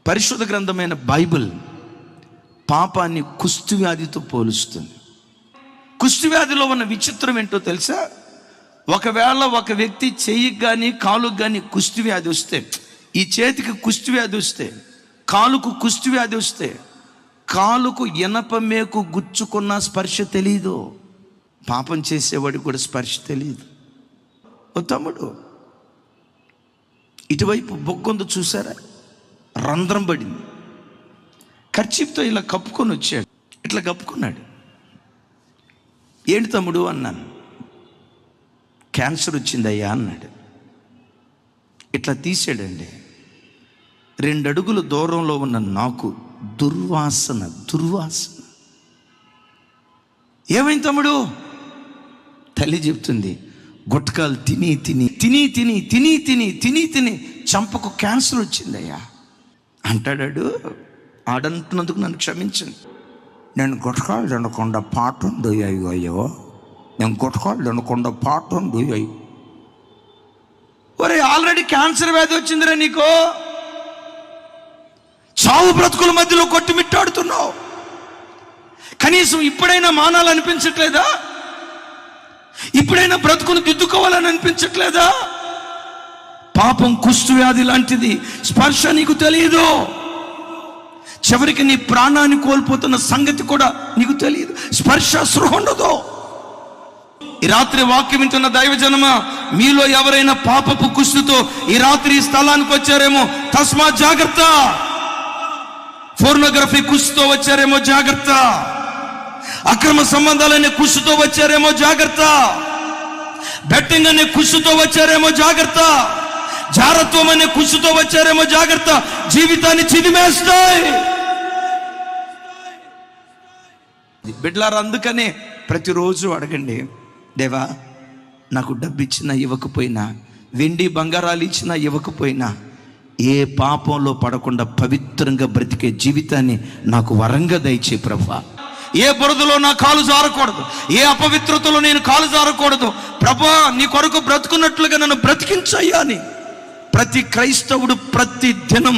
పరిశుద్ధ గ్రంథమైన బైబిల్ పాపాన్ని కుష్ఠవ్యాధితో పోలుస్తుంది. కుష్ఠవ్యాధిలో ఉన్న విచిత్రం ఏంటో తెలుసా? ఒకవేళ ఒక వ్యక్తి చెయ్యికి కానీ కాలుకు కానీ కుష్ఠవ్యాధి వస్తే, ఈ చేతికి కుష్ఠవ్యాధి వస్తే, కాలుకు కుష్ఠవ్యాధి వస్తే, కాలుకు ఇనప మేకు గుచ్చుకున్న స్పర్శ తెలీదు. పాపం చేసేవాడికి కూడా స్పర్శ తెలియదు. ఓ తమ్ముడు, ఇటువైపు బొగ్గుందో చూసారా? రంధ్రం పడింది. కర్చీఫ్తో ఇలా కప్పుకొని వచ్చాడు, ఇట్లా కప్పుకున్నాడు. ఏంటి తమ్ముడు అన్నాను. క్యాన్సర్ వచ్చిందయ్యా అన్నాడు. ఇట్లా తీసాడండి. 2 అడుగుల దూరంలో ఉన్న నాకు దుర్వాసన. ఏమైంది తమ్ముడు? తల్లి చెప్తుంది, గుట్కాలు తిని చంపకు క్యాన్సర్ వచ్చిందయ్యా అంటాడాడు. ఆడంటున్నందుకు నన్ను క్షమించండి. నేను గుట్కాలు తినకుండా పాటండు అయ్యో, నేను గుట్కాలు తినకుండా పాటండు అయ్యో. ఒరే, ఆల్రెడీ క్యాన్సర్ వ్యాధి వచ్చిందిరా నీకు. చావు బ్రతుకుల మధ్యలో కొట్టుమిట్టాడుతున్నావు. కనీసం ఇప్పుడైనా మానాలనిపించట్లేదా? ఇప్పుడైనా బ్రతుకును దిద్దుకోవాలని అనిపించట్లేదా? పాపం కుష్ఠవ్యాధి లాంటిది. స్పర్శ నీకు తెలియదు. చివరికి నీ ప్రాణాన్ని కోల్పోతున్న సంగతి కూడా నీకు తెలియదు. స్పర్శ సృహ ఉండదు. ఈ రాత్రి వాక్యం వింటున్న దైవజనమా, మీలో ఎవరైనా పాపపు కుష్ఠుతో ఈ రాత్రి ఈ స్థలానికి వచ్చారేమో, తస్మా జాగ్రత్త. పోర్నోగ్రఫీ కుష్ఠుతో వచ్చారేమో జాగ్రత్త. అక్రమ సంబంధాలనే కుష్ఠుతో వచ్చారేమో జాగ్రత్త. బెట్టింగ్ అనే కుష్ఠుతో వచ్చారేమో జాగ్రత్త. జారత్వం అనే కుష్ఠుతో వచ్చారేమో జాగ్రత్త. జీవితాన్ని చిదిమేస్తాయి. బిడ్డలారా, అందుకనే ప్రతిరోజు అడగండి, దేవా నాకు డబ్బు ఇచ్చినా ఇవ్వకపోయినా, వెండి బంగారాలు ఇచ్చినా ఇవ్వకపోయినా, ఏ పాపంలో పడకుండా పవిత్రంగా బ్రతికే జీవితాన్ని నాకు వరంగా దయచే ప్రభువా. ఏ బురదలో నా కాలు జారకూడదు, ఏ అపవిత్రతలో నేను కాలు జారకూడదు. ప్రభువా, నీ కొరకు బ్రతుకున్నట్లుగా నన్ను బ్రతికించయ్యా అని ప్రతి క్రైస్తవుడు ప్రతి దినం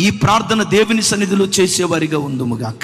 ఈ ప్రార్థన దేవుని సన్నిధిలో చేసేవారిగా ఉందుముగాక.